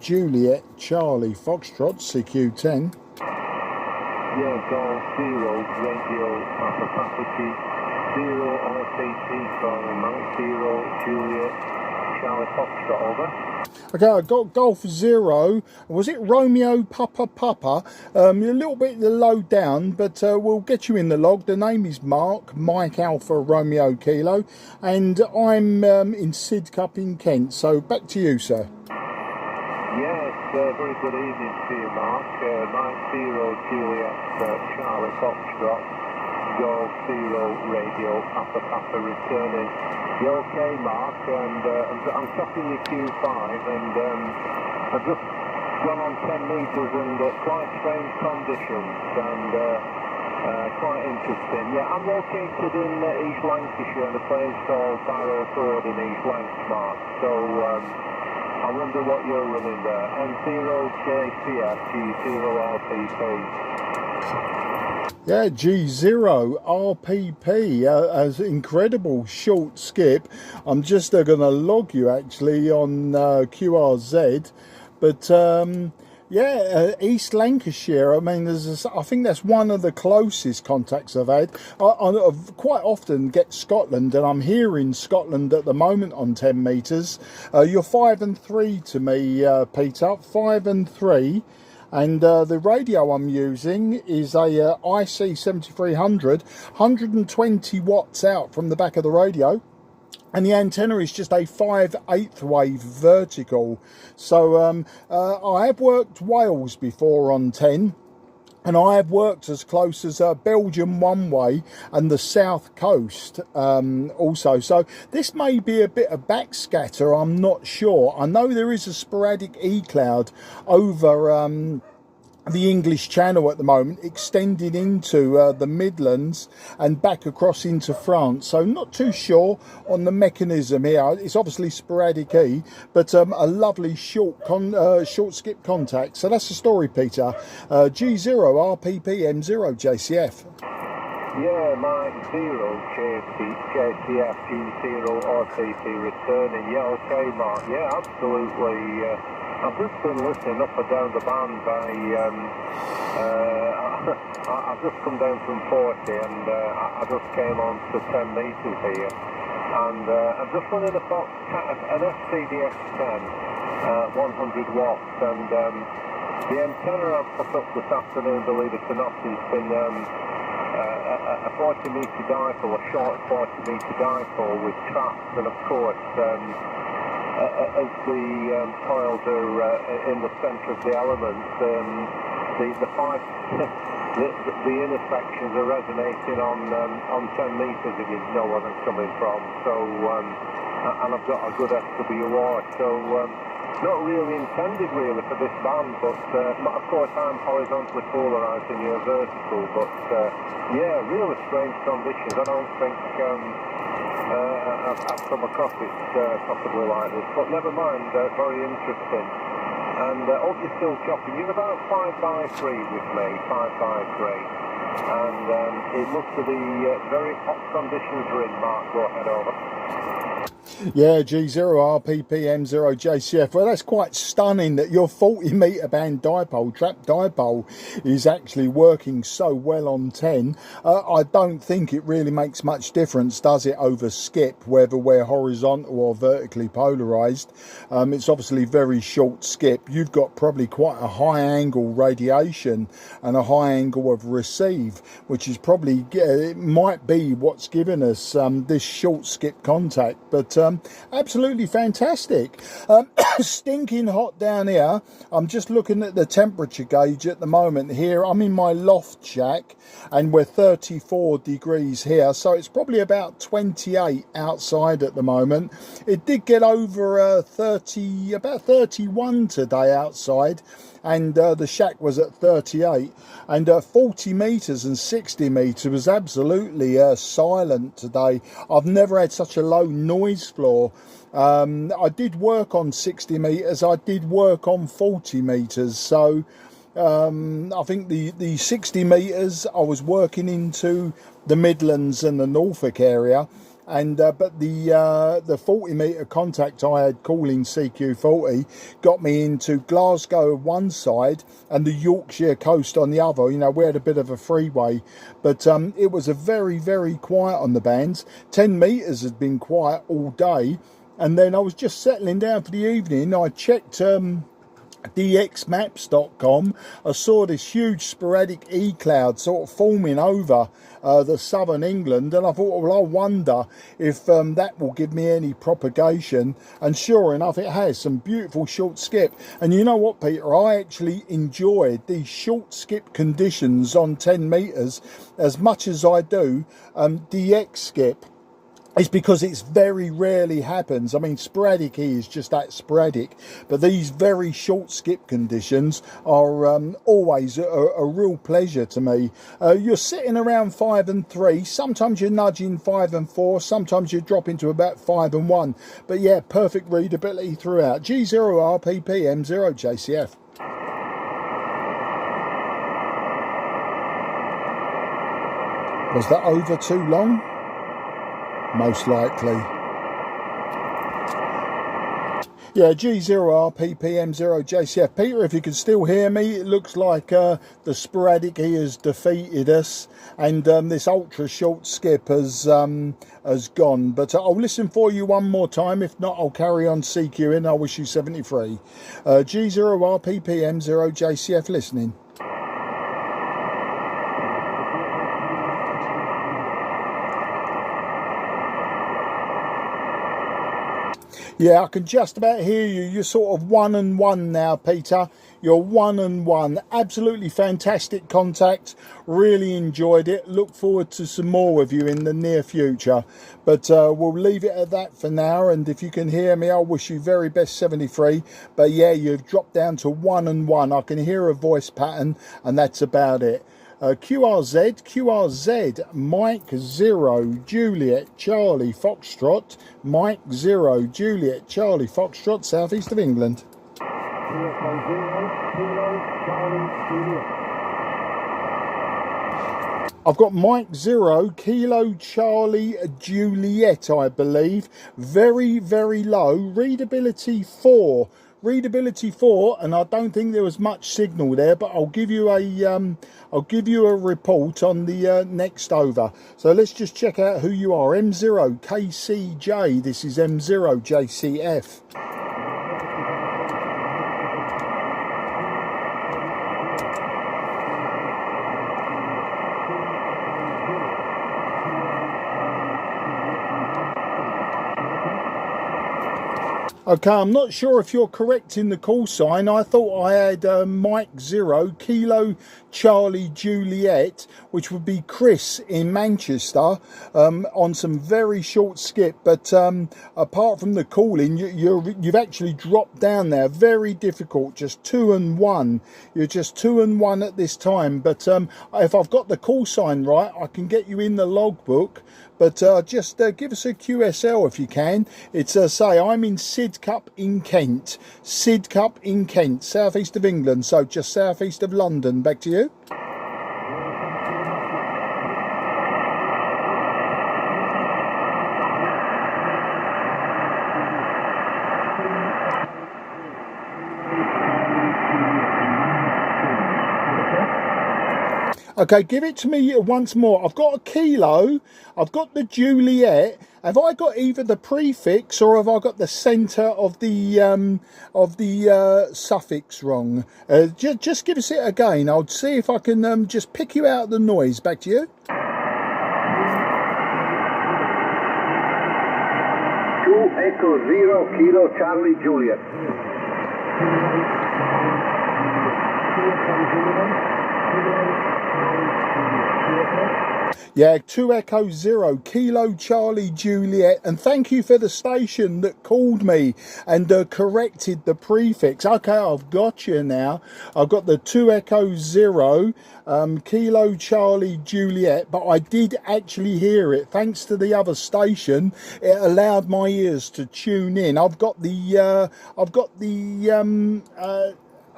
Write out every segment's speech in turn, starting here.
Juliet Charlie Foxtrot CQ10. Yeah, Golf 0, Radio Papa Papa Chief, 0 RTT, calling Mike, 0, Juliet Charlie Foxtrot, over. Okay, I got Golf 0. Was it Romeo Papa Papa? You're a little bit low down, but we'll get you in the log. The name is Mark, Mike Alpha Romeo Kilo, and I'm in Sidcup in Kent. So back to you, sir. Yes, very good evening to you, Mark. Mike 0, Juliet Charlie Foxtrot, Golf 0, Radio Papa Papa returning. You okay, Mark? And I'm stopping your Q5, and I've just gone on 10 metres and quite strange conditions, and quite interesting. Yeah, I'm located in East Lancashire in a place called Barrow Ford in East Lancashire, Mark. So I wonder what you're running there. M0JCF G0RPP. Yeah, G0 RPP, as incredible short skip. I'm just going to log you actually on QRZ, but yeah, East Lancashire. I mean, I think that's one of the closest contacts I've had. I quite often get Scotland, and I'm here in Scotland at the moment on 10 metres. You're 5 and 3 to me, Peter. 5 and 3. And the radio I'm using is a IC-7300, 120 watts out from the back of the radio. And the antenna is just a 5/8 wave vertical. So I have worked Wales before on 10. And I have worked as close as Belgium one way and the south coast also. So this may be a bit of backscatter, I'm not sure. I know there is a sporadic E-cloud over the English Channel at the moment, extending into the Midlands and back across into France. So not too sure on the mechanism here. It's obviously sporadic E, but a lovely short skip contact. So that's the story, Peter. G0 RPP M0 JCF. Yeah, Mike 0 JCF G0 RTP returning. Yeah, okay, Mark. Yeah, absolutely. I've just been listening up and down the band by, I've just come down from 40 and I just came on to 10 metres here. And I'm just running an SPDX10, 100 watts, and the antenna I've put up this afternoon, believe it or not, has been a 40 metre dipole, a short 40 metre dipole with traps, and of course, as the coils are in the centre of the element, the inner sections are resonating on 10 metres, if you know where I'm coming from. So, and I've got a good SWR, so not really intended really for this band, but of course I'm horizontally polarised and you're vertical, but yeah, really strange conditions. I don't think I've come across it possibly like this, but never mind, very interesting. And hope you're still chopping. You're about 5/3 with me, 5/3. And it looks to be very hot conditions are in, Mark. Go ahead, over. Yeah, G0 RPP M0 JCF. Well, that's quite stunning that your 40 metre band dipole, trap dipole, is actually working so well on 10. I don't think it really makes much difference, does it, over skip, whether we're horizontal or vertically polarised. It's obviously very short skip. You've got probably quite a high angle radiation and a high angle of receive, which is probably, it might be what's given us this short skip contact. But absolutely fantastic. Stinking hot down here. I'm just looking at the temperature gauge at the moment here. I'm in my loft shack and we're 34 degrees here, so it's probably about 28 outside at the moment. It did get over about 31 today outside, and the shack was at 38, and 40 metres and 60 metres was absolutely silent today. I've never had such a low noise floor. I did work on 60 metres, I did work on 40 metres, so I think the 60 metres I was working into the Midlands and the Norfolk area, and but the 40 metre contact I had calling CQ40 got me into Glasgow on one side and the Yorkshire coast on the other. You know, we had a bit of a freeway, but it was a very quiet on the bands. 10 metres had been quiet all day, and then I was just settling down for the evening. I checked dxmaps.com. I saw this huge sporadic E-cloud sort of forming over the southern England, and I thought, well, I wonder if that will give me any propagation. And sure enough, it has some beautiful short skip. And you know what, Peter, I actually enjoyed these short skip conditions on 10 metres as much as I do DX skip. It's because it's very rarely happens. I mean, sporadic is just that, sporadic. But these very short skip conditions are always a real pleasure to me. You're sitting around 5 and 3. Sometimes you're nudging 5 and 4. Sometimes you drop into about 5 and 1. But yeah, perfect readability throughout. G0RPP M0JCF. Was that over too long? Most likely. Yeah, G0RPPM0JCF. Peter, if you can still hear me, it looks like the sporadic E has defeated us, and this ultra short skip has gone. But I'll listen for you one more time. If not, I'll carry on CQing. I wish you 73. G0RPPM0JCF listening. Yeah, I can just about hear you. You're sort of 1 and 1 now, Peter. You're 1 and 1. Absolutely fantastic contact. Really enjoyed it. Look forward to some more with you in the near future. But we'll leave it at that for now. And if you can hear me, I wish you very best 73. But yeah, you've dropped down to 1 and 1. I can hear a voice pattern, and that's about it. QRZ, Mike 0, Juliet, Charlie, Foxtrot, Mike 0, Juliet, Charlie, Foxtrot, southeast of England. I've got Mike 0, Kilo, Charlie, Juliet, I believe. Very low. Readability 4. Readability 4, and I don't think there was much signal there, but I'll give you a report on the next over. So let's just check out who you are. M0KCJ. This is M0JCF. Okay, I'm not sure if you're correct in the call sign. I thought I had Mike 0, Kilo, Charlie, Juliet, which would be Chris in Manchester, on some very short skip. But apart from the calling, you've actually dropped down there. Very difficult, just 2 and 1. You're just 2 and 1 at this time. But if I've got the call sign right, I can get you in the logbook. But just give us a QSL if you can. It's say I'm in Sidcup in Kent. Sidcup in Kent, southeast of England, so just southeast of London. Back to you. Okay, give it to me once more. I've got a Kilo, I've got the Juliet. Have I got either the prefix or have I got the centre of the suffix wrong? Just give us it again. I'll see if I can just pick you out of the noise. Back to you. 2 Echo 0 Kilo Charlie Juliet. Yeah, 2 Echo 0 Kilo Charlie Juliet, and thank you for the station that called me and corrected the prefix. Okay, I've got you now. I've got the 2 Echo 0 Kilo Charlie Juliet, but I did actually hear it. Thanks to the other station, it allowed my ears to tune in. I've got the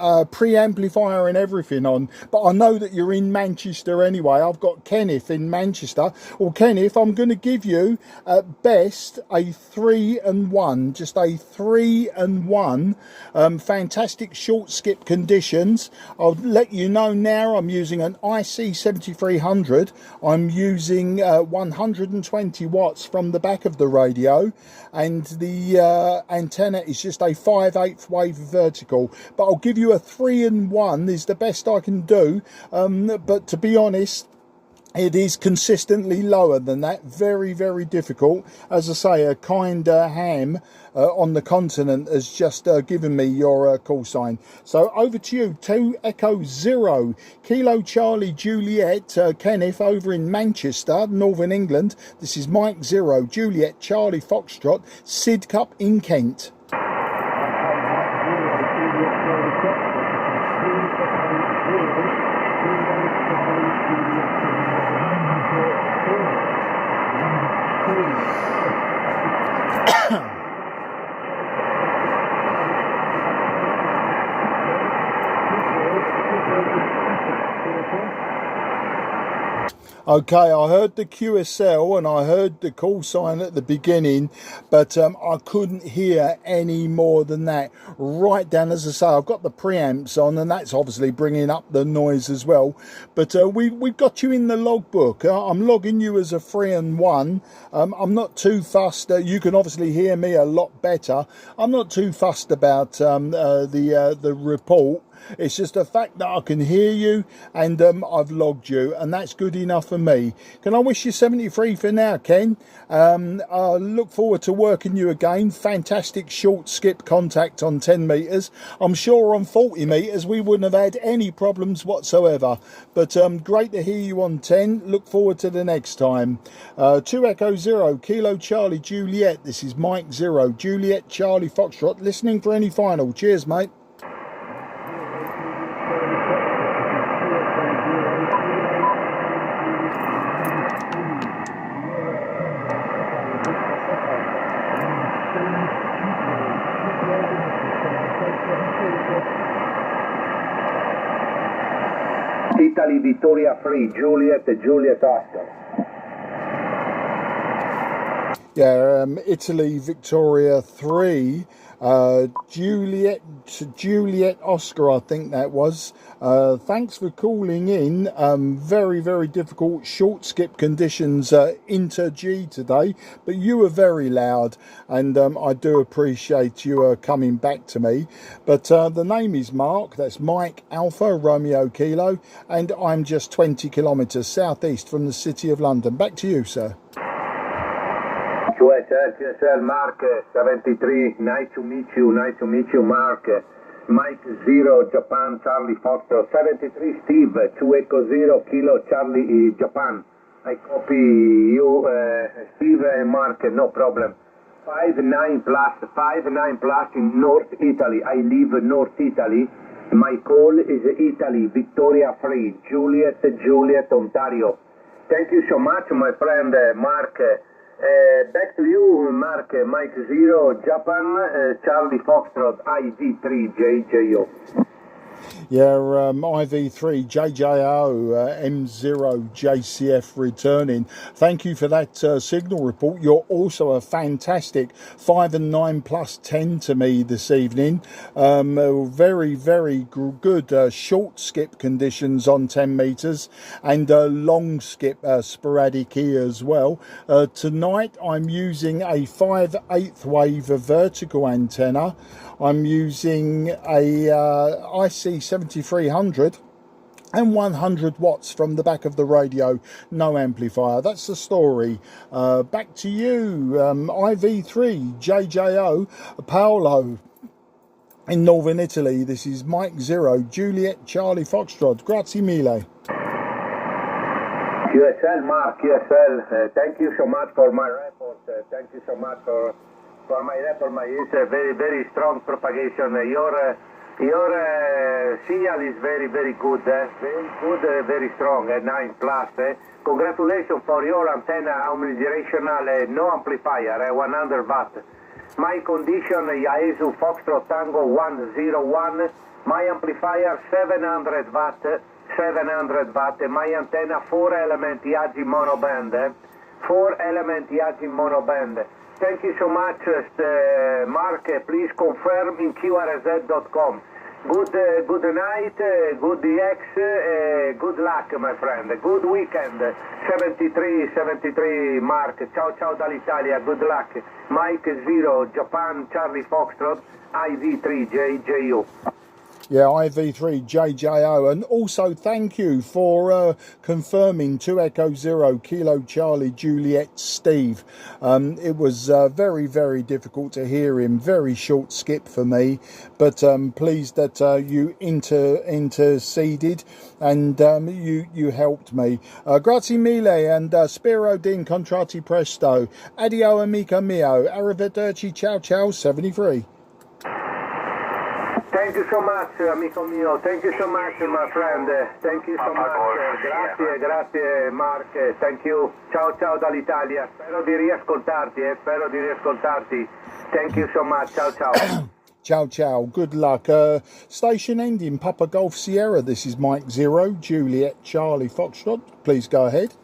preamplifier and everything on, but I know that you're in Manchester anyway. I've got Kenneth in Manchester. Well, Kenneth, I'm going to give you at best a 3-1, just a 3-1. Fantastic short skip conditions. I'll let you know now I'm using an IC-7300. I'm using 120 watts from the back of the radio, and the antenna is just a 5/8 wave vertical, but I'll give you a 3-1 is the best I can do, but to be honest, it is consistently lower than that. Very, very difficult. As I say, a kind ham on the continent has just given me your call sign. So over to you. 2 Echo 0 Kilo Charlie Juliet, Kenneth over in Manchester, Northern England. This is Mike 0 Juliet Charlie Foxtrot, Sidcup in Kent. Okay, I heard the QSL and I heard the call sign at the beginning, but I couldn't hear any more than that. Right down, as I say, I've got the preamps on, and that's obviously bringing up the noise as well. But we've got you in the logbook. I'm logging you as a 3-1. I'm not too fussed. You can obviously hear me a lot better. I'm not too fussed about the report. It's just the fact that I can hear you, and I've logged you, and that's good enough for me. Can I wish you 73 for now, Ken? I look forward to working you again. Fantastic short skip contact on 10 metres. I'm sure on 40 metres we wouldn't have had any problems whatsoever. But great to hear you on 10. Look forward to the next time. 2 Echo 0 Kilo Charlie Juliet. This is Mike 0 Juliet Charlie Foxtrot. Listening for any final. Cheers, mate. Italy Victoria 3, Juliet Oscar. Yeah, Italy Victoria 3, Juliet Oscar, I think that was. Thanks for calling in. Very, very difficult short skip conditions into G today, but you were very loud, and I do appreciate you coming back to me. But the name is Mark, that's Mike Alpha Romeo Kilo, and I'm just 20 kilometres southeast from the City of London. Back to you, sir. QSL Mark 73, nice to meet you, Mark. Mike 0 Japan Charlie Foxtrot 73 Steve 2 Echo 0 Kilo Charlie Japan. I copy you Steve and Mark, no problem. 5-9 plus in North Italy. I live in North Italy. My call is Italy Victoria 3 Juliet Ontario. Thank you so much, my friend Mark. Back to you, Mark. Mike 0 Japan Charlie Foxtrot IV3 JJO. Yeah, IV3 JJO M0 JCF returning. Thank you for that signal report. You're also a fantastic 5 and 9 plus 10 to me this evening. Very, very good short skip conditions on 10 metres, and long skip sporadic here as well. Tonight I'm using a 5/8 wave vertical antenna. I'm using a IC-7300 and 100 watts from the back of the radio, no amplifier. That's the story. Back to you, IV3 JJO Paolo in Northern Italy. This is Mike 0 Juliet Charlie Foxtrot. Grazie mille. QSL Mark, QSL, thank you so much for my report. Thank you so much for my report. It's a very, very strong propagation. Your signal is very, very good. Very good, very strong. 9 plus. Congratulations for your antenna omnidirectional, no amplifier, 100 watt. My condition, Yaesu Foxtrot Tango 101. My amplifier 700 watt, 700 watt. My antenna 4 element Yagi monoband, 4 element Yagi monoband. Thank you so much, Mark. Please confirm in qrz.com. Good night, good DX, good luck, my friend. Good weekend. 73, Mark. Ciao, ciao dall'Italia. Good luck. Mike 0, Japan, Charlie Foxtrot, IV3JJU. Yeah, IV3JJO. And also thank you for confirming 2 Echo 0 Kilo Charlie Juliet Steve. It was very, very difficult to hear him. Very short skip for me. But pleased that you interceded and you helped me. Grazie mille and spero din contratti presto. Addio amico mio. Arrivederci, ciao ciao 73. Thank you so much, amico mio. Thank you so much, my friend. Thank you so much. Grazie, Mark. Thank you. Ciao, ciao dall'Italia. Spero di riascoltarti. Thank you so much. Ciao, ciao. Ciao, ciao. Good luck. Station ending, Papa Golf Sierra. This is Mike 0, Juliet Charlie Foxtrot. Please go ahead.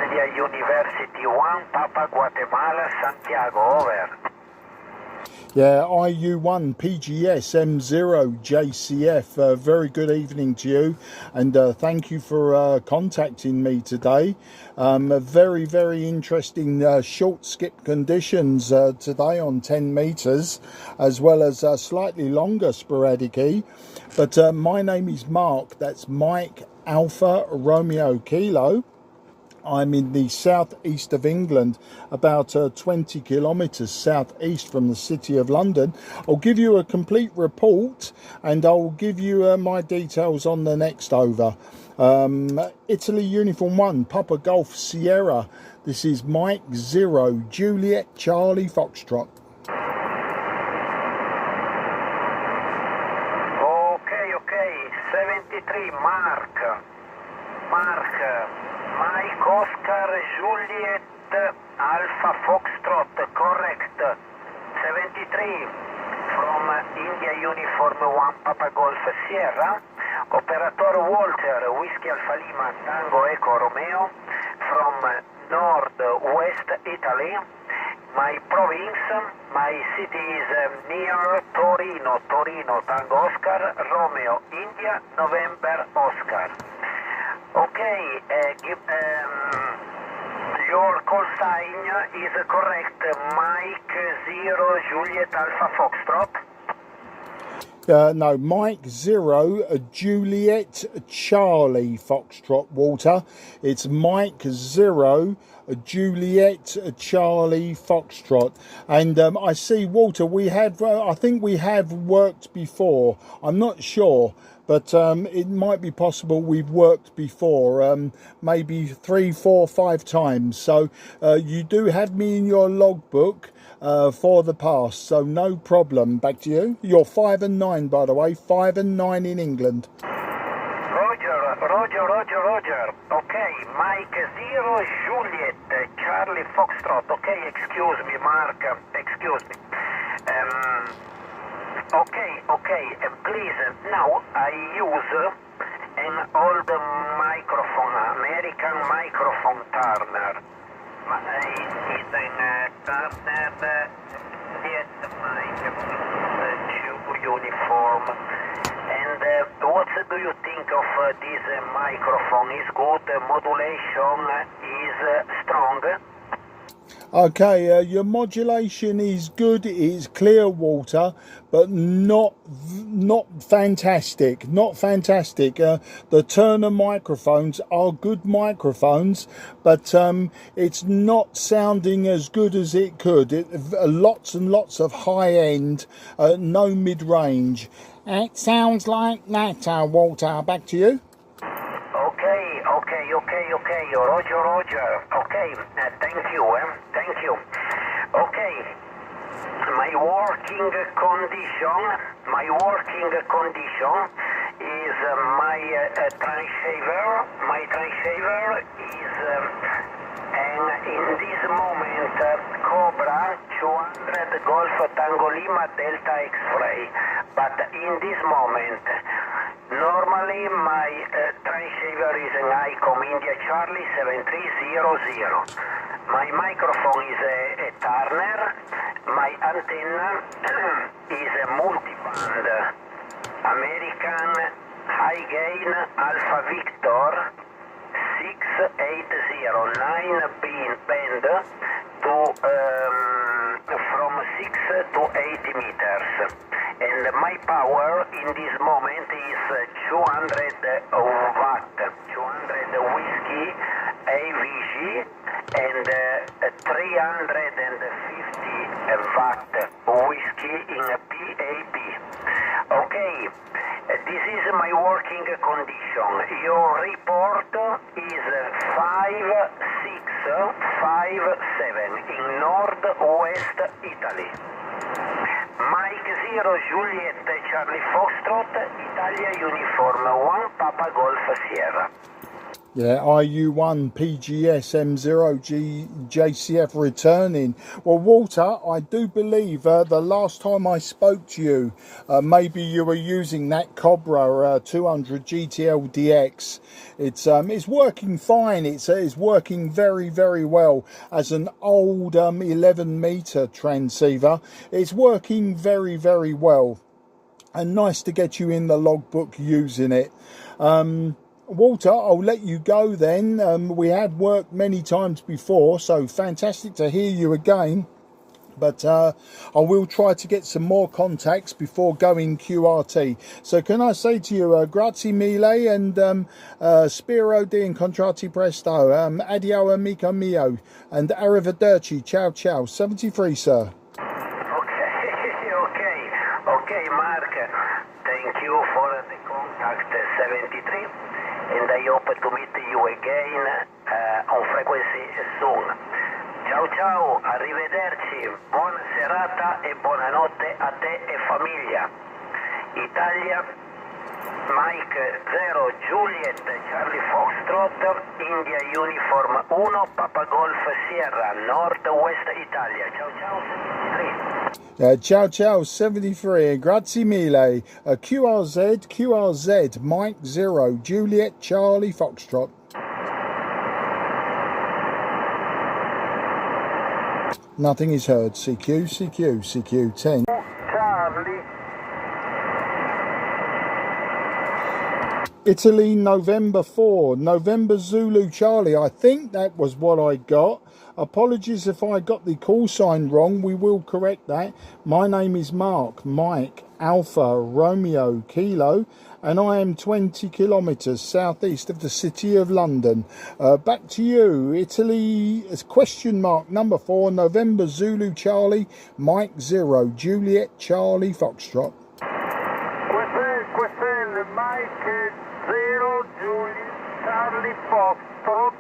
Italia University 1, Papa Guatemala, Santiago, over. Yeah, IU1 PGS M0 JCF. Very good evening to you, and thank you for contacting me today. Very, very interesting short skip conditions today on 10 meters, as well as slightly longer sporadic. But my name is Mark. That's Mike Alpha Romeo Kilo. I'm in the southeast of England, about 20 kilometres southeast from the City of London. I'll give you a complete report and I'll give you my details on the next over. Italy Uniform 1, Papa Golf Sierra. This is Mike 0, Juliet Charlie Foxtrot. Okay, 73, Mark. Mike Oscar Juliet Alpha Foxtrot, correct. 73 from India Uniform 1 Papa Golf Sierra. Operator Walter Whiskey Alpha Lima Tango Echo Romeo from northwest Italy. My province, my city is near Torino Tango Oscar Romeo India November Oscar. Okay, your call sign is correct, Mike 0 Juliet Alpha Foxtrot. No, Mike 0 Juliet Charlie Foxtrot, Walter. It's Mike 0 Juliet Charlie Foxtrot. And I see, Walter, we have, I think we have worked before. I'm not sure. But it might be possible we've worked before, maybe 3, 4, 5 times. So you do have me in your logbook for the past, so no problem. Back to you. You're 5 and 9, by the way, 5 and 9 in England. Roger. Okay, Mike 0 Juliet Charlie Foxtrot. Okay, excuse me, Mark. Excuse me. Okay, please, now I use an old microphone, American microphone Turner. It's an Turner uniform. And what do you think of this microphone? Is good, modulation is strong? Okay, your modulation is good, it is clear, Walter, but not fantastic, the Turner microphones are good microphones, but it's not sounding as good as it could. Lots and lots of high end, no mid-range. It sounds like that, Walter. Back to you. Okay, Roger. Okay, thank you. Okay, my working condition is my transceiver. My transceiver is in this moment Cobra 200 Golf Tango Lima Delta X-Ray, but in this moment, normally my transceiver is an ICOM India Charlie 7300. My microphone is a Turner, my antenna is a multiband American high gain Alpha Victor 680 band to from 6 to 80 meters, and my power in this moment is 200 watt, 200 whiskey AVG, and 350 watt whiskey in PAP. Okay, this is my working condition. Your report is 5657 in northwest Italy. Mike 0 Juliet Charlie Foxtrot, Italia Uniform 1 Papa Golf Sierra. Yeah, IU1 PGS M0 JCF returning. Well, Walter, I do believe the last time I spoke to you, maybe you were using that Cobra 200 GTL DX. It's working fine. It's working very, very well as an old 11 meter transceiver. It's working very, very well, and nice to get you in the logbook using it. Walter, I'll let you go then. We had worked many times before, so fantastic to hear you again. But I will try to get some more contacts before going QRT. So can I say to you, grazie mille, and spero di incontrarti presto, addio amico mio, and arrivederci, ciao ciao, 73 sir. Okay, Mark, thank you for the contact 73. And I hope to meet you again on frequency soon. Ciao ciao, arrivederci, buona serata e buonanotte a te e famiglia. Italia, Mike 0 Juliet Charlie Foxtrot, India Uniform 1 Papa Golf Sierra, Northwest Italia. Ciao ciao, 73. Ciao ciao 73, grazie mille. QRZ Mike 0 Juliet Charlie Foxtrot. Nothing is heard. CQ10. Charlie. Italy November 4, November Zulu Charlie. I think that was what I got. Apologies if I got the call sign wrong. We will correct that. My name is Mark, Mike, Alpha, Romeo, Kilo, and I am 20 kilometres southeast of the city of London. Back to you. Italy, question mark number 4, November Zulu Charlie, Mike 0, Juliet Charlie Foxtrot. Questa Mike 0 Juliet Charlie Foxtrot.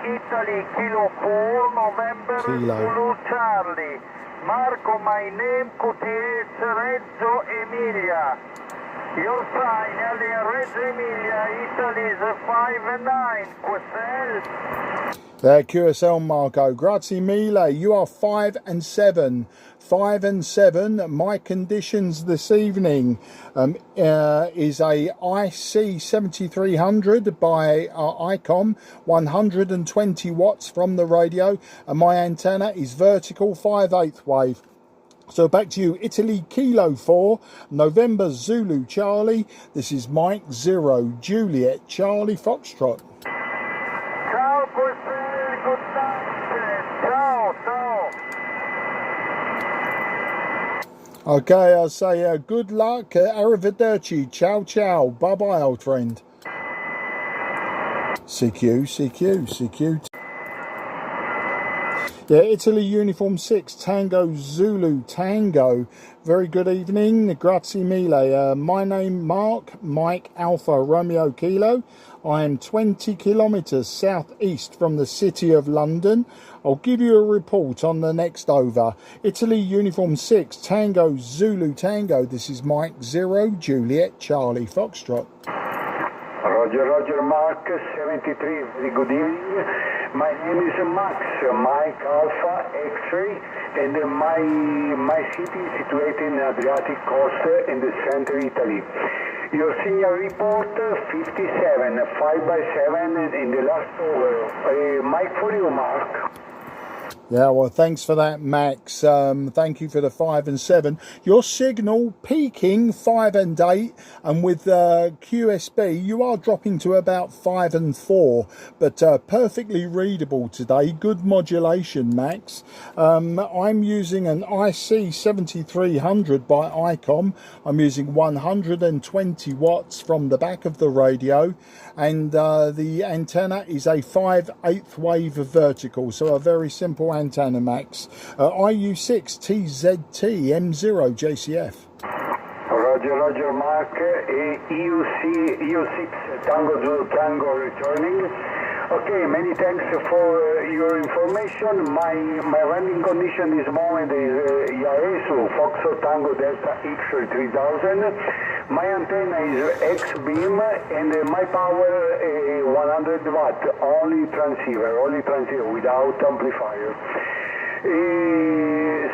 Italy Kilo 4 November Zulu Charlie. Marco, my name QTS Reggio Emilia. Your signal in Reggio Emilia, Italy is 5 and 9. QSL Marco, grazie mille. You are 5 and 7. 5 and 7. My conditions this evening is a IC-7300 by ICOM, 120 watts from the radio, and my antenna is vertical 5/8 wave. So back to you, Italy Kilo 4, November Zulu Charlie. This is Mike 0, Juliet Charlie Foxtrot. Ciao, good night. Ciao, ciao. Okay, I'll say good luck, arrivederci, ciao ciao, bye bye old friend. CQ. Yeah, Italy Uniform 6, Tango Zulu Tango. Very good evening, grazie mille. My name Mark, Mike Alpha Romeo Kilo. I am 20 kilometres southeast from the city of London. I'll give you a report on the next over. Italy Uniform 6, Tango Zulu Tango. This is Mike 0, Juliet Charlie Foxtrot. Roger, Mark 73, very good evening. My name is Max, Mike Alpha X-ray, and my city is situated in Adriatic coast in the center Italy. Your signal report 57, 5x7 in the last over. Mike for you, Mark. Yeah, well, thanks for that, Max. Thank you for the 5 and 7. Your signal peaking 5 and 8, and with QSB, you are dropping to about 5 and 4, but perfectly readable today. Good modulation, Max. I'm using an IC-7300 by ICOM. I'm using 120 watts from the back of the radio, and the antenna is a 5/8 wave vertical, so a very simple antenna, Max. IU6 TZT-M0 JCF. Roger, Mark. EU6 Tango Zulu Tango returning. Okay, many thanks for your information. My landing condition this moment is Yaesu Foxtrot Tango Delta X3000. My antenna is X-beam and my power 100 watt, only transceiver without amplifier.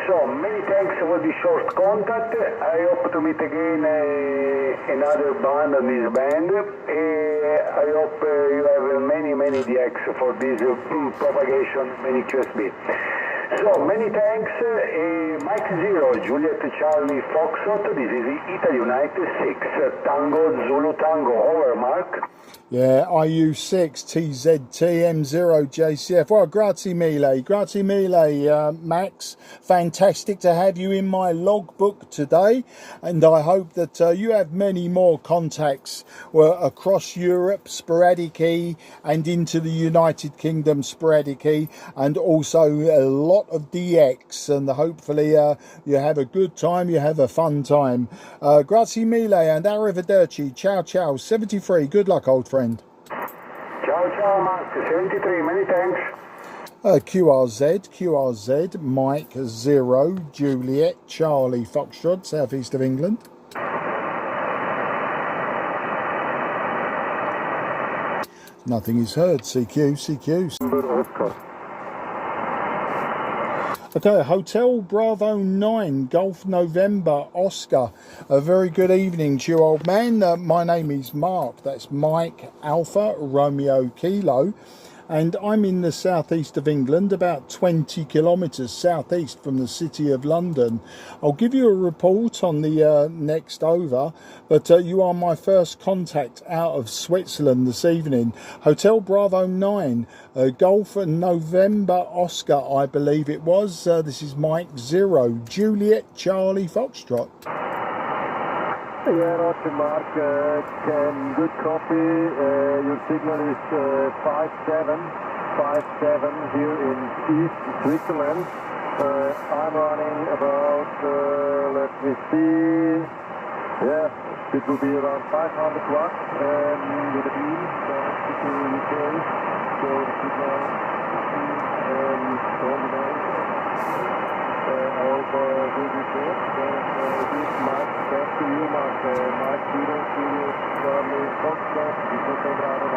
So many thanks for the short contact. I hope to meet again another band on this band. I hope you have many DX for this propagation, many QSB. So many thanks. Mike 0, Juliet Charlie Foxtrot. This is Italy United 6, Tango Zulu Tango. Over, Mark. Yeah, IU6 TZT-M0 JCF. Well, grazie mille, Max. Fantastic to have you in my logbook today, and I hope that you have many more contacts across Europe, sporadically, and into the United Kingdom, sporadically, and also a lot of DX, and hopefully you have a good time, you have a fun time. Grazie mille and arrivederci. Ciao, 73. Good luck, old friend. Ciao, Mark. 73. Many thanks. QRZ, Mike 0, Juliet, Charlie Foxtrot, southeast of England. Nothing is heard. CQ. Okay, Hotel Bravo 9, Golf November, Oscar. A very good evening to you, old man. My name is Mark. That's Mike Alpha Romeo Kilo. And I'm in the southeast of England, about 20 kilometres southeast from the city of London. I'll give you a report on the next over, but you are my first contact out of Switzerland this evening. Hotel Bravo 9, Golf November Oscar, I believe it was. This is Mike 0, Juliet Charlie Foxtrot. Yeah, Roger, Mark, good copy. Your signal is 57 here in East Switzerland. I'm running about, let me see, yeah, it will be around 500 watts with a beam, so to UK, so the signal will be good. This might back to you, Mark. Mike 0, Charlie Foxtrot, Hotel Bravo 9.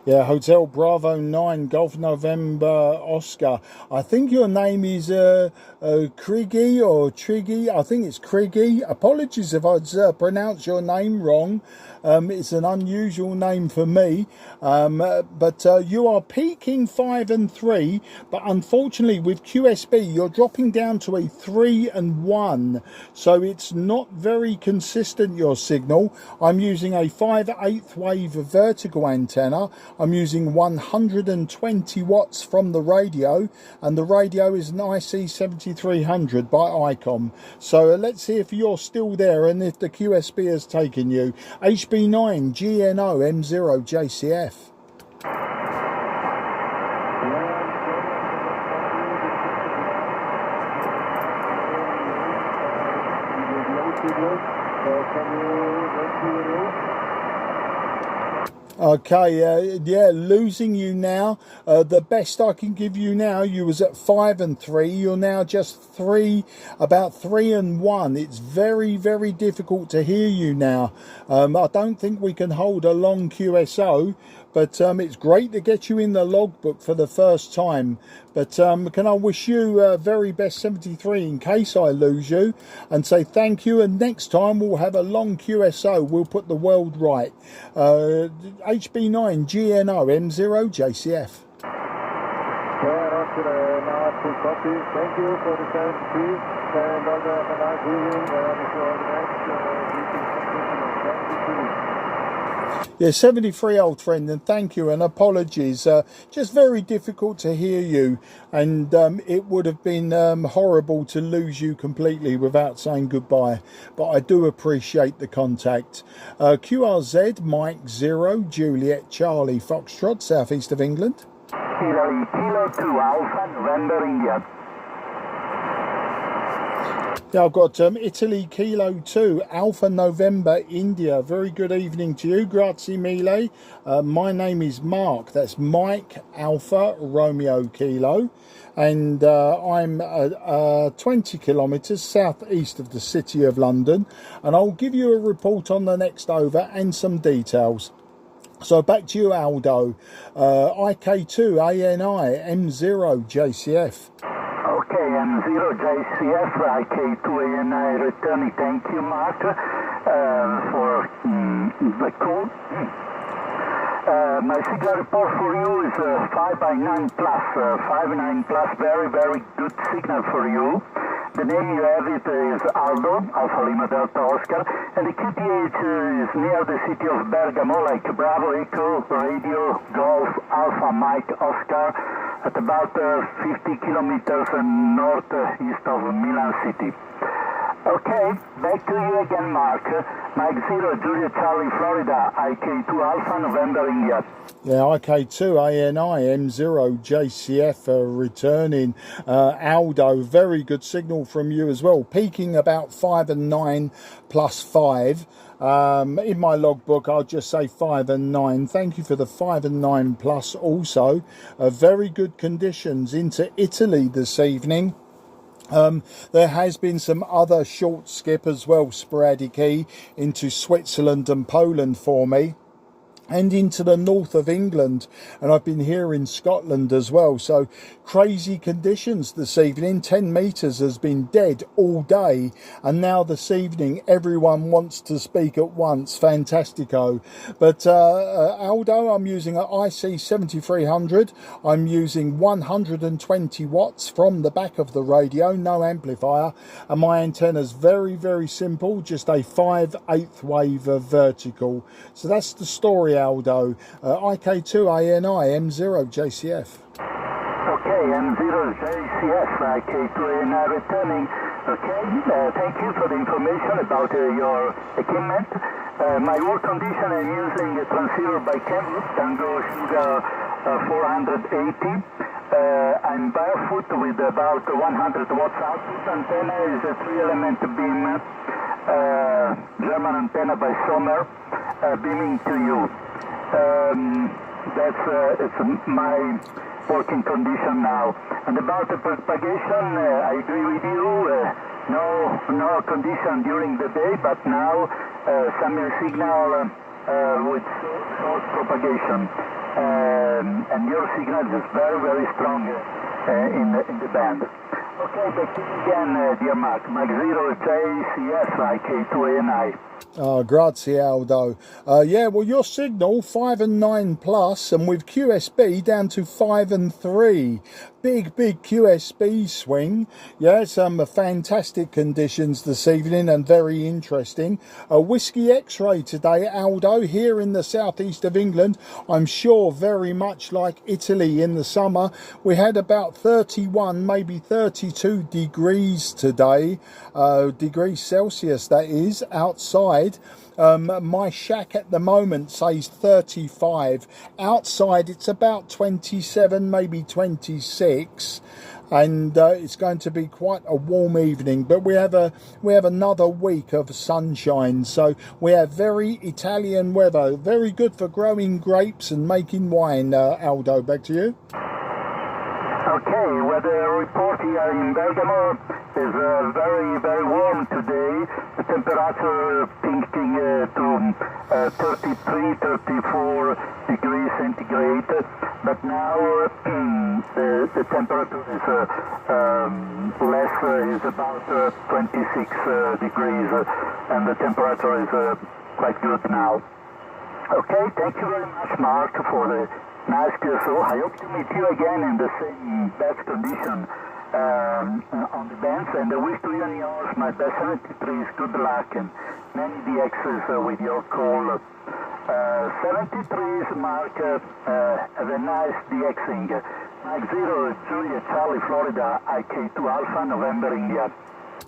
Yeah, Hotel Bravo 9, Golf November Oscar. I think your name is Krigi or Triggy. I think it's Krigi. Apologies if I pronounce your name wrong. It's an unusual name for me. But you are peaking 5 and 3, but unfortunately with QSB you're dropping down to a 3 and 1. So it's not very consistent, your signal. I'm using a 5/8 wave vertical antenna. I'm using 120 watts from the radio, and the radio is an IC-7300 by ICOM. So let's see if you're still there and if the QSB has taken you. HB9 GNO M0 JCF. Okay, yeah, losing you now. The best I can give you now, you was at 5 and 3. You're now just about 3 and 1. It's very, very difficult to hear you now. I don't think we can hold a long QSO, but it's great to get you in the logbook for the first time. But can I wish you very best 73 in case I lose you, and say thank you, and next time we'll have a long QSO, we'll put the world right. HB9 GNO M0 JCF. Yeah, Roger, now to copy. Thank you for the 73, and Roger, have a nice evening, for all the Yeah, 73, old friend, and thank you, and apologies. Just very difficult to hear you, and it would have been horrible to lose you completely without saying goodbye, but I do appreciate the contact. QRZ, Mike 0, Juliet Charlie Foxtrot, southeast of England. Kilo 2 Alpha November India. Yeah, I've got Italy Kilo 2 Alpha November India. Very good evening to you. Grazie mille. My name is Mark. That's Mike Alpha Romeo Kilo. And I'm 20 kilometres southeast of the City of London. And I'll give you a report on the next over and some details. So back to you, Aldo. IK2 ANI M0 JCF. Okay, M0 JCF, IK2ANI returning. Thank you, Mark, for the call. My signal report for you is 5x9 plus. 5x9 plus, very, very good signal for you. The name you have it is Aldo, Alpha Lima Delta Oscar, and the QTH is near the city of Bergamo, like Bravo Echo, Radio, Golf, Alpha Mike Oscar, at about 50 kilometers northeast of Milan City. Okay, back to you again, Mark. Mike 0, Julia Charlie, Florida, IK2 Alpha, November, India. Yeah, IK2 ANI M0 JCF returning. Aldo, very good signal from you as well. Peaking about 5 and 9 plus 5. In my logbook, I'll just say 5 and 9. Thank you for the 5 and 9 plus also. Very good conditions into Italy this evening. There has been some other short skip as well, sporadic into Switzerland and Poland for me, and into the north of England, and I've been here in Scotland as well. So crazy conditions this evening. 10 metres has been dead all day, and now this evening everyone wants to speak at once. Fantastico. But Aldo, I'm using an IC-7300. I'm using 120 watts from the back of the radio, no amplifier, and my antenna's very, very simple, just a 5/8 wave of vertical. So that's the story, Aldo. IK2 ANI M0 JCF. Okay, M0 JCF, IK2 ANI returning. Okay, thank you for the information about your equipment. My work condition, I'm using a transceiver by Cambridge, Tango Sugar 480. I'm barefoot with about 100 watts output. Antenna is a 3-element beam, German antenna by Sommer, beaming to you. It's my working condition now. And about the propagation, I agree with you. No condition during the day, but now some signal with short propagation. And your signal is very, very strong in the band. Okay, back to you again, dear Mark. Mike 0 JCF, IK2 ANI. Grazie, Aldo. Yeah, well, your signal 5 and 9 plus, and with QSB down to 5 and 3. Big QSB swing. Yeah, some fantastic conditions this evening and very interesting. A whiskey X-ray today, Aldo, here in the southeast of England. I'm sure very much like Italy in the summer. We had about 31, maybe 32 degrees today, degrees Celsius that is, outside. My shack at the moment says 35. Outside it's about 27, maybe 26, and it's going to be quite a warm evening. But we have another week of sunshine, so we have very Italian weather, very good for growing grapes and making wine. Aldo, back to you. Okay, weather report here in Bergamo is very, very warm today. The temperature peaking to 33, 34 degrees centigrade. But now the temperature is less, is about 26 degrees, and the temperature is quite good now. Okay, thank you very much, Mark, for the nice so I hope to meet you again in the same best condition on the bench, and I wish to you and yours my best 73s, good luck, and many DXs with your call. 73s, Mark, have a nice DXing. Mike 0, Julia, Charlie, Florida, IK2 Alpha, November, India.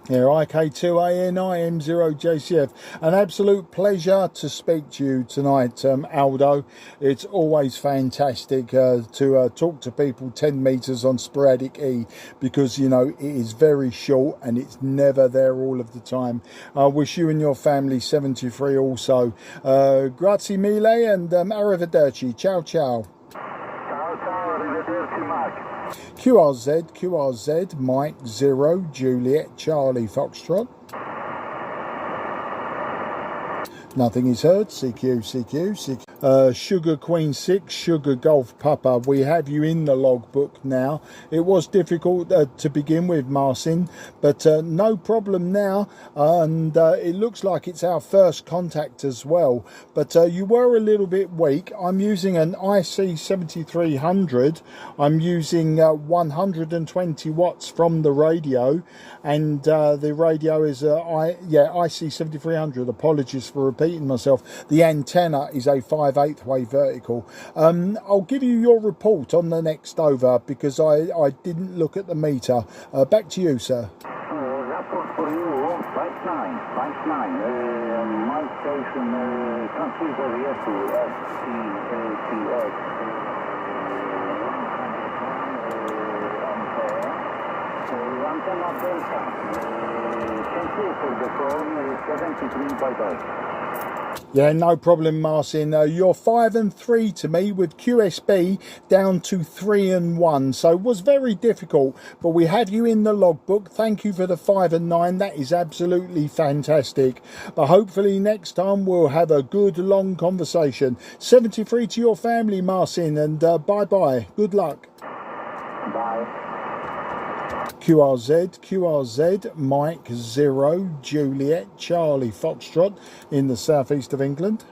Here, IK2AN, IM0JCF. An absolute pleasure to speak to you tonight, Aldo. It's always fantastic to talk to people 10 metres on sporadic E, because, you know, it is very short and it's never there all of the time. I wish you and your family 73 also. Grazie mille and arrivederci. Ciao, ciao. Ciao, ciao, arrivederci, Mark. QRZ, Mike 0, Juliet, Charlie, Foxtrot. Nothing is heard. CQ. Sugar Queen 6, Sugar Golf Papa. We have you in the logbook now. It was difficult to begin with, Marcin, but no problem now. And it looks like it's our first contact as well. But you were a little bit weak. I'm using an IC-7300. I'm using 120 watts from the radio. And the radio is IC-7300. Apologies for repeating myself. The antenna is a 5/8 wave vertical. I'll give you your report on the next over, because I didn't look at the meter. Back to you, sir. Report for you, 59. My station transceiver here to SpEIC-7300 antenna delta. Thank you for the call, 73, bye-bye. Yeah, no problem, Marcin. You're 5 and 3 to me, with QSB down to 3 and 1. So it was very difficult, but we have you in the logbook. Thank you for the 5 and 9. That is absolutely fantastic. But hopefully next time we'll have a good long conversation. 73 to your family, Marcin, and bye-bye. Good luck. Bye. QRZ, Mike 0, Juliet, Charlie, Foxtrot in the southeast of England.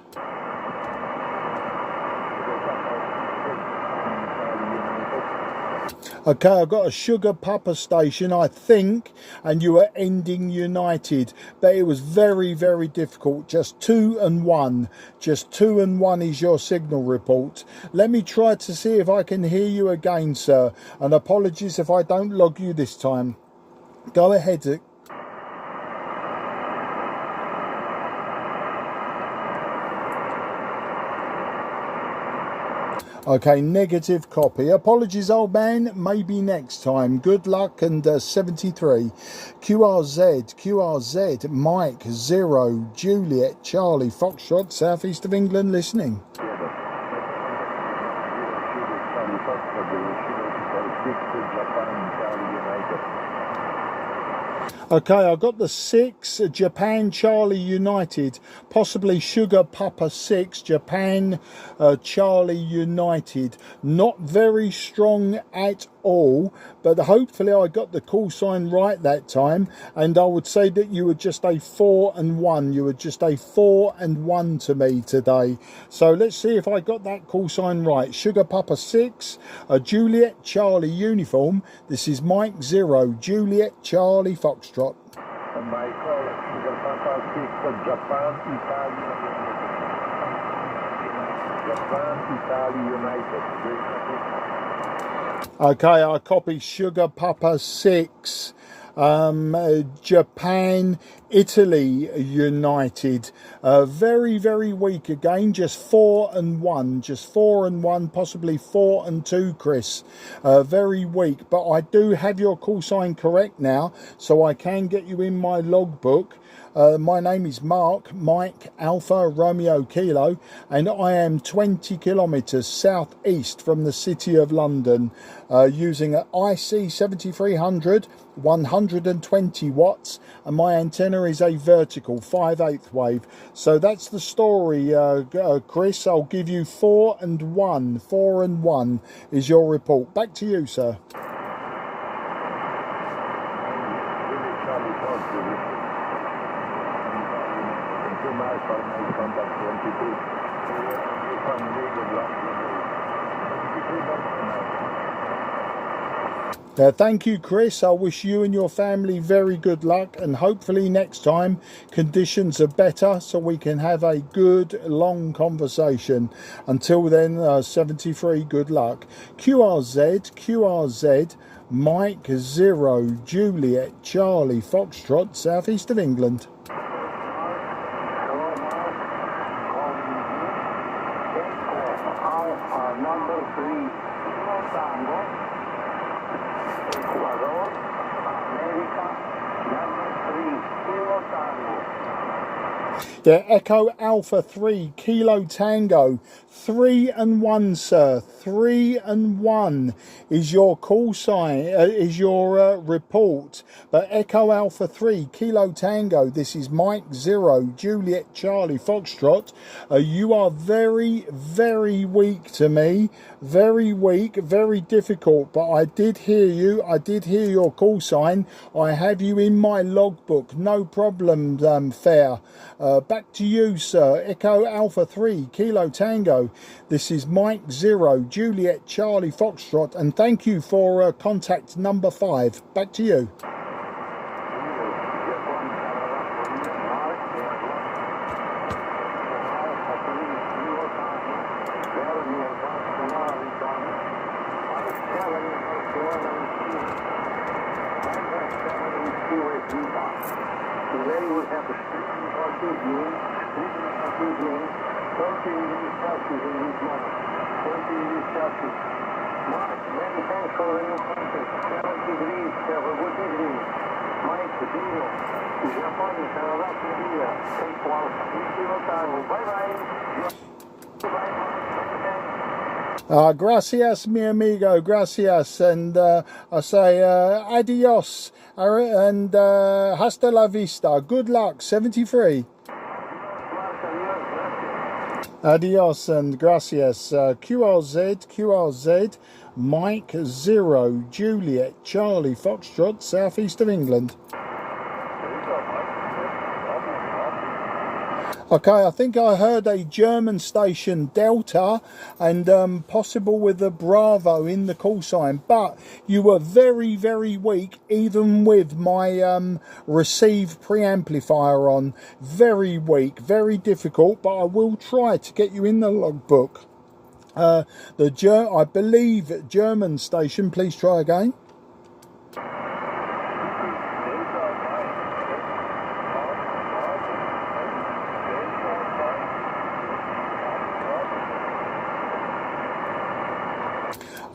Okay, I've got a Sugar Papa station, I think, and you are ending United. But it was very, very difficult. Just 2 and 1. Just 2 and 1 is your signal report. Let me try to see if I can hear you again, sir. And apologies if I don't log you this time. Go ahead. Okay, negative copy. Apologies, old man. Maybe next time. Good luck, and 73. QRZ, Mike 0, Juliet, Charlie, Foxtrot, southeast of England, listening. Okay, I've got the 6, Japan Charlie United, possibly Sugar Papa 6, Japan Charlie United. Not very strong at all, but hopefully I got the call sign right that time, and I would say that you were just a 4 and 1. You were just a 4 and 1 to me today. So let's see if I got that call sign right. Sugar Papa 6, Juliet Charlie Uniform. This is Mike 0, Juliet Charlie Foxtrot. Michael, Sugar Papa 6, Japan, Italy United. Okay, I copy Sugar Papa 6, Japan, Italy United. Very, very weak again, just 4 and 1, just 4 and 1, possibly 4 and 2, Chris. Very weak, but I do have your call sign correct now, so I can get you in my logbook. My name is Mark, Mike Alpha Romeo Kilo, and I am 20 kilometres southeast from the city of London. using an IC-7300, 120 watts, and my antenna is a vertical 5/8 wave. So that's the story, Chris. I'll give you 4 and 1. 4 and 1 is your report. Back to you, sir. Thank you, Chris. I wish you and your family very good luck, and hopefully next time conditions are better so we can have a good long conversation. Until then, 73, good luck. QRZ, Mike 0 Juliet Charlie Foxtrot, southeast of England. Number 3, Tango, Ecuador, America, number 3, Kilo Tango. Yeah, Echo Alpha 3 Kilo Tango, 3 and 1, sir. 3 and 1 is your call sign, is your report. But Echo Alpha 3 Kilo Tango, this is Mike 0 Juliet Charlie Foxtrot. You are very, very weak to me. Very weak, very difficult. But I did hear you. I did hear your call sign. I have you in my logbook. No problem, fair. Back to you, sir. Echo Alpha 3 Kilo Tango. This is Mike 0 Juliet Charlie Foxtrot, and thank you for contact number 5. Back to you. Today we have a streaming continuing, 40 degrees Celsius in this moment, 40 degrees Celsius. Mark, many thanks for the new content, 7 degrees, have a good evening. Mike 0, Japan, Canada, India, Echo Alpha, Kilo Tango, bye-bye. Gracias, mi amigo, gracias, and I say adios, and hasta la vista, good luck, 73. Adios and gracias. QRZ, Mike 0 Juliet Charlie Foxtrot, southeast of England. Okay, I think I heard a German station, Delta, and possible with a Bravo in the call sign, but you were very, very weak, even with my receive preamplifier on. Very weak, very difficult, but I will try to get you in the logbook. I believe German station, please try again.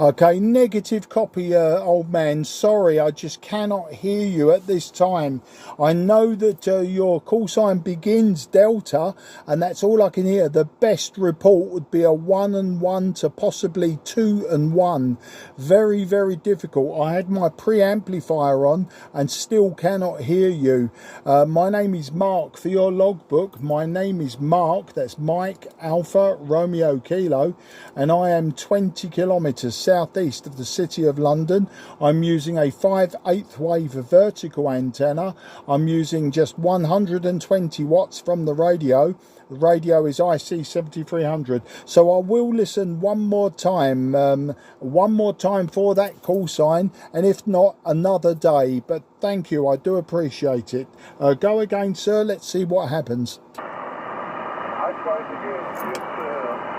Okay, negative copy, old man. Sorry, I just cannot hear you at this time. I know that your call sign begins Delta, and that's all I can hear. The best report would be a 1 and 1 to possibly 2 and 1. Very, very difficult. I had my preamplifier on and still cannot hear you. My name is Mark for your logbook. My name is Mark. That's Mike Alpha Romeo Kilo, and I am 20 kilometres southeast of the city of London. I'm using a 5/8 wave vertical antenna. I'm using just 120 watts from the radio. The radio is IC-7300. So I will listen one more time for that call sign, and if not, another day. But thank you, I do appreciate it. Go again, sir. Let's see what happens. I tried again. It's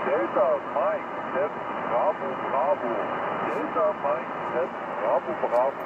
Delta Mike, that's Bravo Bravo. Delta Mike, that's Bravo Bravo.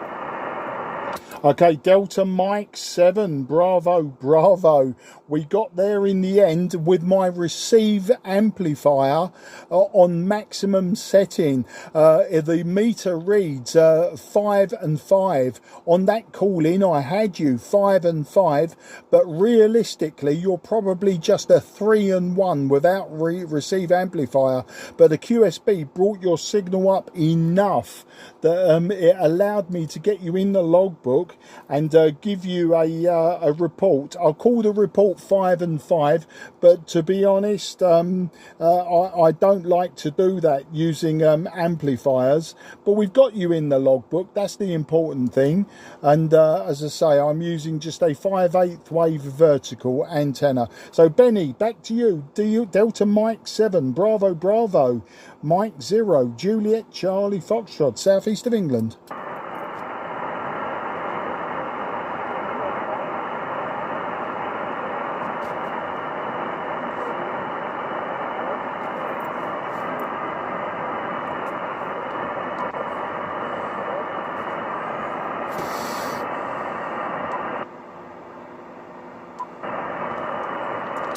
Okay, Delta Mike 7, Bravo, Bravo. We got there in the end with my receive amplifier on maximum setting. The meter reads 5 and 5. On that call in, I had you 5 and 5, but realistically, you're probably just a 3 and 1 without receive amplifier. But the QSB brought your signal up enough that it allowed me to get you in the logbook and give you a report. I'll call the report 5 and 5, but to be honest, I don't like to do that using amplifiers. But we've got you in the logbook. That's the important thing. And as I say, I'm using just a 5/8 wave vertical antenna. So Benny, back to you. Delta Mike 7, Bravo, Bravo, Mike 0, Juliet Charlie Foxtrot, southeast of England.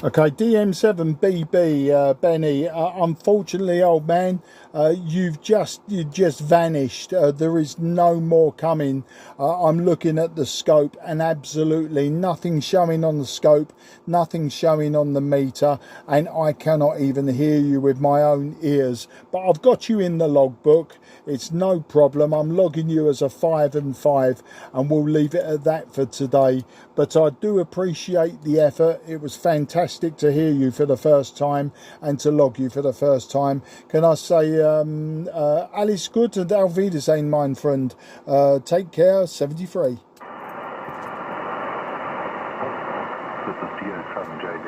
Okay, DM7BB, Benny. Unfortunately, old man, you just vanished. There is no more coming. I'm looking at the scope, and absolutely nothing showing on the scope, nothing showing on the meter, and I cannot even hear you with my own ears. But I've got you in the logbook. It's no problem. I'm logging you as a 5 and 5, and we'll leave it at that for today. But I do appreciate the effort. It was fantastic to hear you for the first time and to log you for the first time. Can I say alles gut and auf Wiedersehen, mein Freund. Take care, 73. This is DM7JB.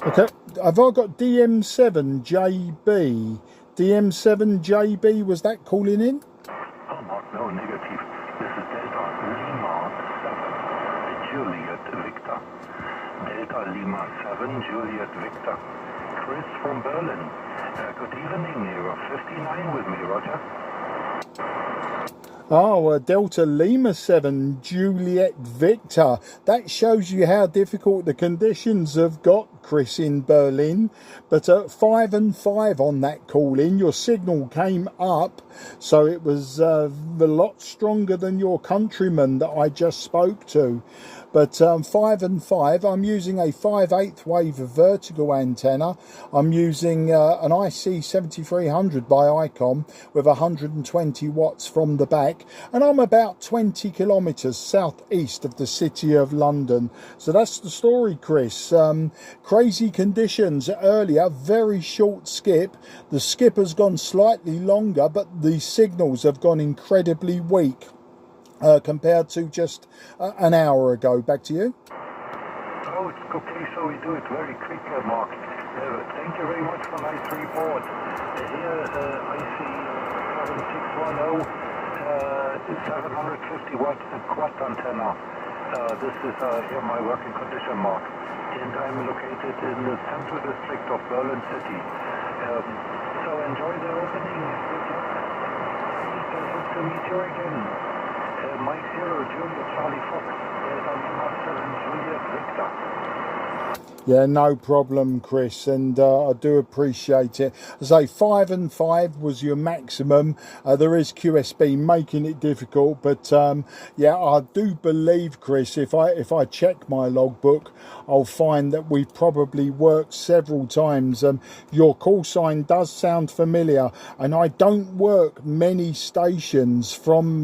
Okay, have I got DM7JB? DM7JB, was that calling in? Oh, Mark, no, negative. This is Delta Lima 7, Juliet Victor. Delta Lima 7, Juliet Victor. Chris from Berlin. Good evening, you're 59 with me, Roger. Oh, Delta Lima 7, Juliet Victor. That shows you how difficult the conditions have got, Chris, in Berlin. But 5 and 5 on that call in. Your signal came up, so it was a lot stronger than your countryman that I just spoke to. But 5 and 5, I'm using a 5/8 wave vertical antenna. I'm using an IC-7300 by ICOM with 120 watts from the back. And I'm about 20 kilometres southeast of the city of London. So that's the story, Chris. Crazy conditions earlier, very short skip. The skip has gone slightly longer, but the signals have gone incredibly weak. Compared to just an hour ago. Back to you. Oh, it's okay, so we do it very quick, Mark. Thank you very much for nice report. Here, IC-7610, 750 watt quad antenna. This is here my working condition, Mark. And I'm located in the central district of Berlin City. So enjoy the opening. Good luck. Hope to meet you again. Mike 0, Juliet Charlie Fox, Delta Lima 7, Juliet Victor. Yeah, no problem, Chris, and I do appreciate it. As I say, 5 and 5 was your maximum. There is QSB making it difficult, but yeah, I do believe, Chris, if I check my logbook, I'll find that we've probably worked several times. Your call sign does sound familiar, and I don't work many stations from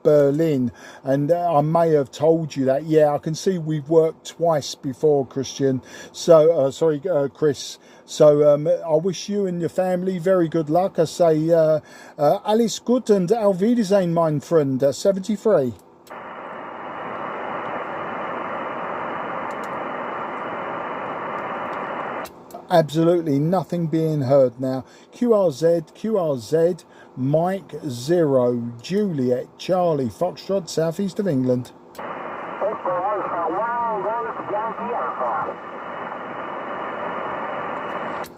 Berlin, and I may have told you that. Yeah, I can see we've worked twice before, Christian. So, sorry, Chris. So, I wish you and your family very good luck. I say, alles gut und auf Wiedersehen, mein Freund. 73. Absolutely nothing being heard now. QRZ, Mike 0, Juliet, Charlie, Foxtrot, southeast of England.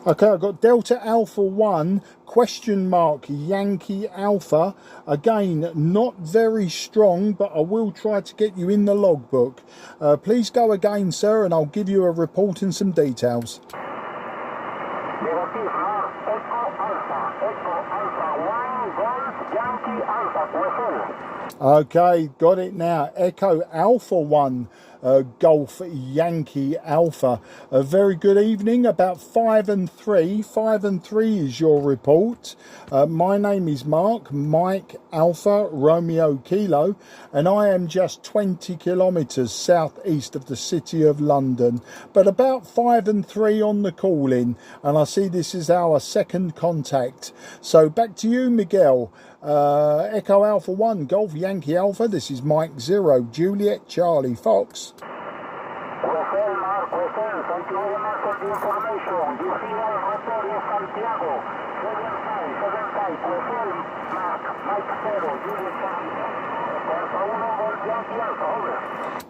Okay, I've got Delta Alpha 1, question mark, Yankee Alpha. Again, not very strong, but I will try to get you in the logbook. Please go again, sir, and I'll give you a report and some details. Negative, Mark, Echo Alpha 1, Golf, Yankee Alpha, QSL. Okay, got it now. Echo Alpha 1, Golf Yankee Alpha. A very good evening. About 5 and 3. 5 and 3 is your report. My name is Mark, Mike Alpha Romeo Kilo, and I am just 20 kilometres southeast of the city of London. But about 5 and 3 on the call-in, and I see this is our second contact. So back to you, Miguel. Echo Alpha 1, Golf Yankee Alpha. This is Mike 0, Juliet Charlie Fox. QSL, Mark, QSL, thank you very much for the information. You see our hotel in Santiago, 75, QSL, Mark, Mike 0, Juliet Charlie Fox. Alpha 1, Golf Yankee Alpha, over.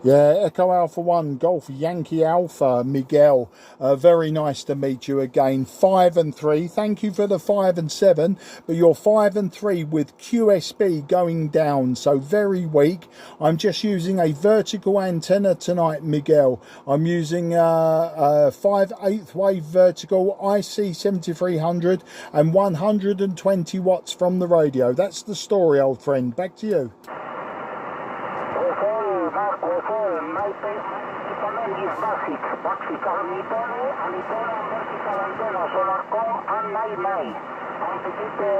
Yeah, Echo Alpha 1, Golf Yankee Alpha, Miguel. Very nice to meet you again. 5 and 3. Thank you for the 5 and 7, but you're 5 and 3 with QSB going down, so very weak. I'm just using a vertical antenna tonight, Miguel. I'm using a 5/8 wave vertical IC-7300 and 120 watts from the radio. That's the story, old friend. Back to you. Mark, my equipment is basic, Unitone, vertical antenna, SolarCom and 99. And to keep the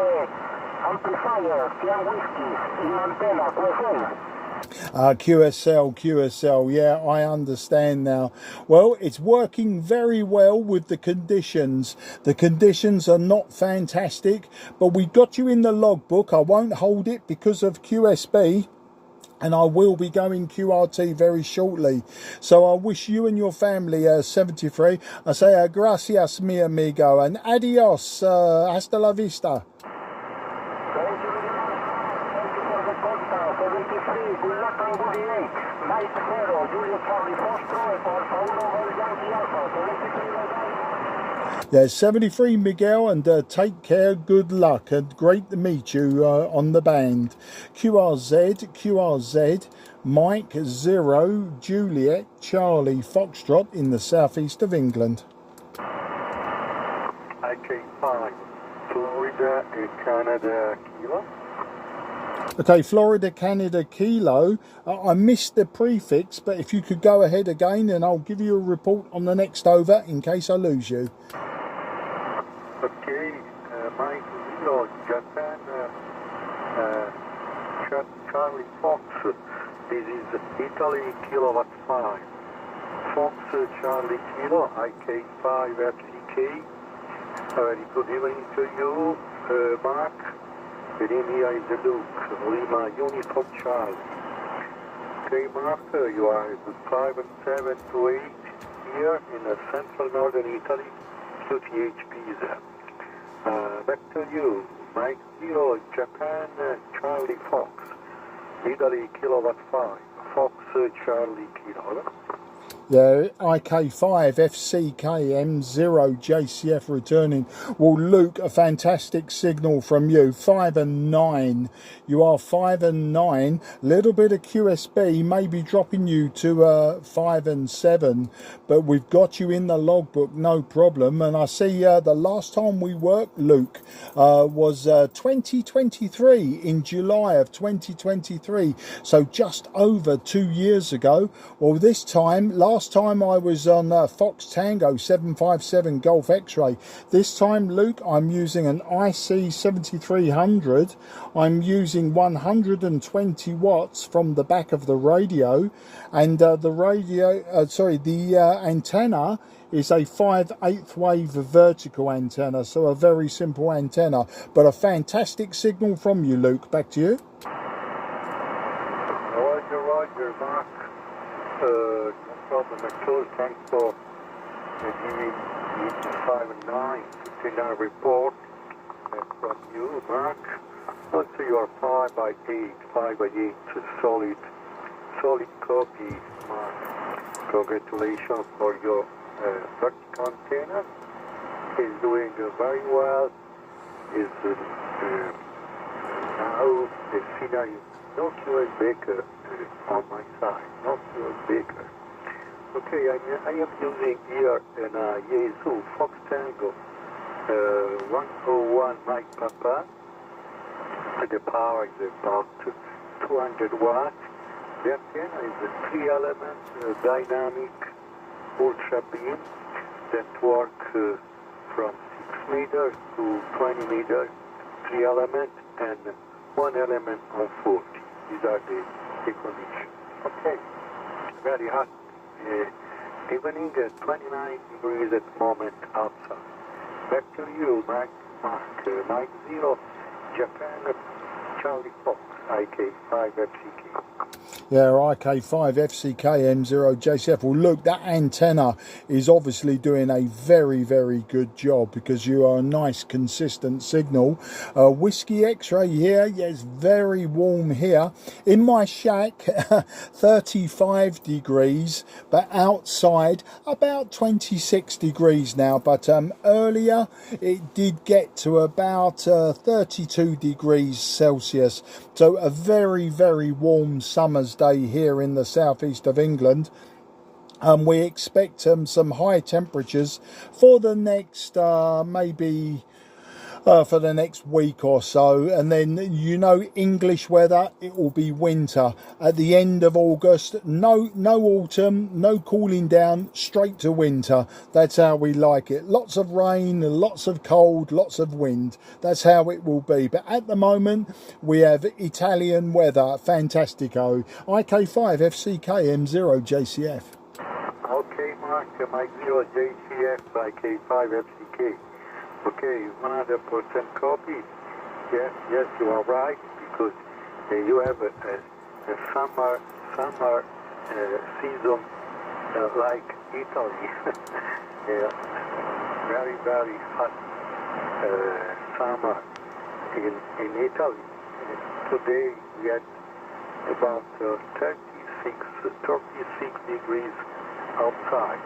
amplifier, 10 whiskeys in antenna, QSL. QSL, yeah, I understand now. Well, it's working very well with the conditions. The conditions are not fantastic, but we got you in the logbook. I won't hold it because of QSB. And I will be going QRT very shortly. So I wish you and your family 73. I say gracias, mi amigo, and adios. Hasta la vista. Thank you very much. Thank you for the contact. 73, good luck and good day. Mike 0, Juliet Charlie Fox, Alpha 1, Golf Yankee Alpha, 73, bye-bye. Yeah, 73, Miguel, and take care, good luck, and great to meet you on the band. QRZ, Mike 0, Juliet, Charlie, Foxtrot in the southeast of England. IK5, Florida, Canada, Kilo. Okay, Florida, Canada, Kilo. I missed the prefix, but if you could go ahead again, and I'll give you a report on the next over in case I lose you. Okay, Mike 0, Japan, Charlie Fox. This is Italy, kilowatt 5. Fox, Charlie Kilo, IK5, FCK. Very good evening to you, Mark. Lima is Luke, Lima Uniform Charlie. Okay, Mark, you are 5 and 7 to 8 here in central northern Italy, 30 HPs. Back to you, Mike 0, Japan, Charlie Fox, Italy, kilowatt 5, Fox, Charlie Kilo. Yeah, IK5, FCKM 0, JCF returning. Well, Luke, a fantastic signal from you. 5 and 9. You are 5 and 9. Little bit of QSB, maybe dropping you to 5 and 7. But we've got you in the logbook, no problem. And I see the last time we worked, Luke, was 2023, in July of 2023. So just over 2 years ago. Well, this time, last time I was on Fox Tango 757 Golf X-Ray. This time, Luke, I'm using an IC-7300. I'm using 120 watts from the back of the radio, and the antenna is a 5/8 wave vertical antenna, so a very simple antenna, but a fantastic signal from you, Luke. Back to you. Roger, Mark. No problem at all. Thanks for giving me 5 and 9 in our report from you, Mark. Also, you are 5/8, 5/8, solid copy, Mark. Congratulations for your vertical antenna. He's doing very well. Is now the scenery not too better on my side, not too better. Okay, I am using here an Yaesu Fox Tango 101 Mike Papa. The power is about 200 watts. The antenna is a 3-element dynamic ultra beam that work from 6 meters to 20 meters, 3 element and 1 element on 40. These are the conditions. Okay, very hot evening at 29 degrees at the moment outside. Back to you, Mike 0, Japan, Charlie Fox, IK5 FCK. Yeah, IK5 FCK-M0 JCF. Well, look, that antenna is obviously doing a very, very good job because you are a nice, consistent signal. Whiskey X-ray here. Yeah, it's very warm here. In my shack, 35 degrees, but outside about 26 degrees now. But earlier it did get to about 32 degrees Celsius. So a very, very warm summer's day here in the southeast of England. We expect some high temperatures for the next maybe for the next week or so, and then English weather, it will be winter at the end of August. No autumn, no cooling down, straight to winter. That's how we like it. Lots of rain, lots of cold, lots of wind. That's how it will be. But at the moment we have Italian weather. Fantastico. IK5 FCK-M0 JCF. Okay, Mark, Mike 0 JCF, IK5 FCK. Okay, 100% copy. Yes, you are right, because you have a summer season like Italy. Very, very hot summer in Italy. Today we had about 36 degrees outside.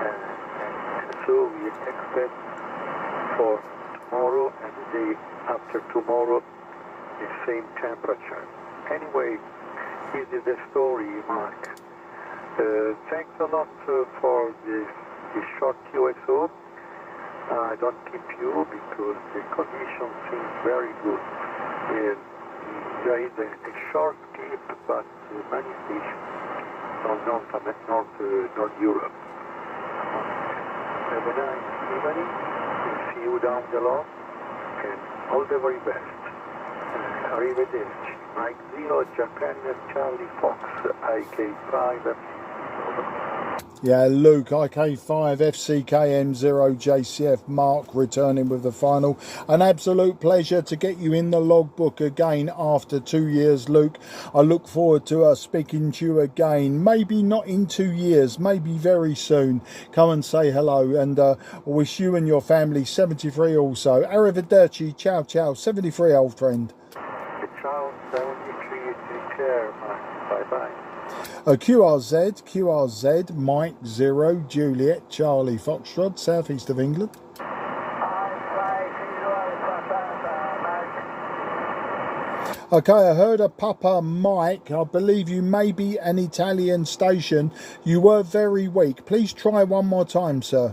And so we expect for tomorrow and the day after tomorrow the same temperature. Anyway, this is the story, Mark. Thanks a lot for the short QSO. I don't keep you because the condition seems very good. There is a short skip, but many fish from North Europe. Have a nice evening. See you down below, and all the very best. Arrivederci. Mike 0, Japan, Charlie Fox, IK5. Yeah, Luke, IK5 FCK-M0 JCF, Mark returning with the final. An absolute pleasure to get you in the logbook again after 2 years, Luke. I look forward to speaking to you again. Maybe not in 2 years, maybe very soon. Come and say hello, and wish you and your family 73 also. Arrivederci, ciao, ciao, 73 old friend. Ciao, 73, take care, bye-bye. QRZ, Mike 0, Juliet, Charlie Foxtrot, southeast of England. Okay, I heard a Papa Mike. I believe you may be an Italian station. You were very weak. Please try one more time, sir.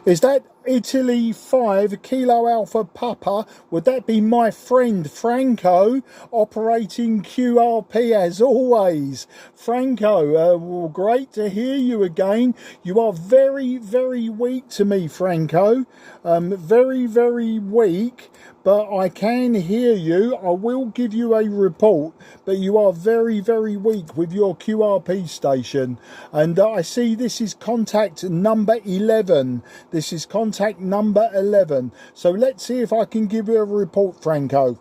Is that Italy 5 Kilo Alpha Papa? Would that be my friend Franco operating QRP as always? Franco, well, great to hear you again. You are very, very weak to me, Franco. Very, very weak, but I can hear you. I will give you a report, but you are very, very weak with your QRP station. And I see this is contact number 11. This is contact number 11. So let's see if I can give you a report, Franco.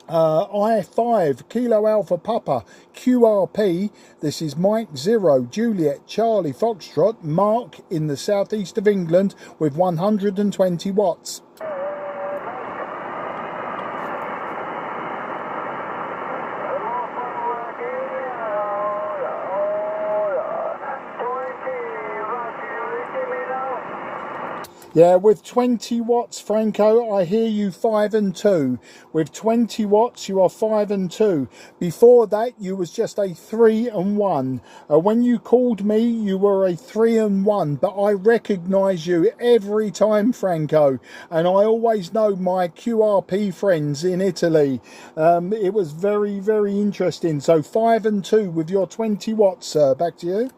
I5 Kilo Alpha Papa QRP. This is Mike 0 Juliet Charlie Foxtrot Mark in the southeast of England with 120 watts. Yeah, with 20 watts, Franco, I hear you 5 and 2. With 20 watts, you are 5 and 2. Before that, you was just a 3 and 1. When you called me, you were a 3 and 1, but I recognise you every time, Franco, and I always know my QRP friends in Italy. It was very, very interesting. So 5 and 2 with your 20 watts, sir. Back to you.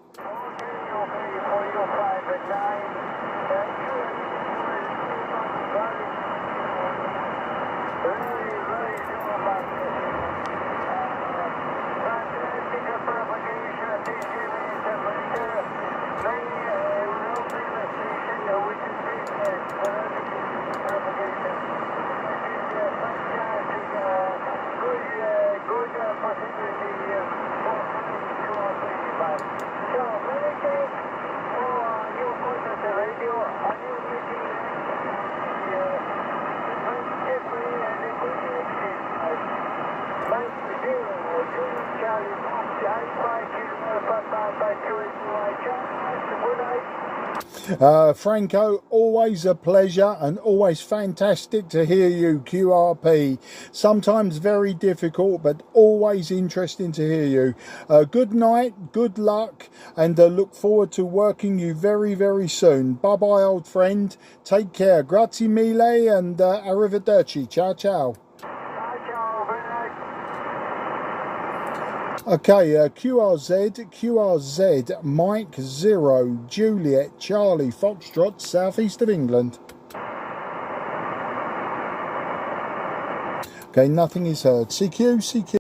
Franco, always a pleasure and always fantastic to hear you, QRP. Sometimes very difficult, but always interesting to hear you. Good night, good luck, and look forward to working you very, very soon. Bye-bye, old friend. Take care. Grazie mille and arrivederci. Ciao, ciao. Okay, QRZ, Mike 0, Juliet, Charlie, Foxtrot, southeast of England. Okay, nothing is heard. CQ.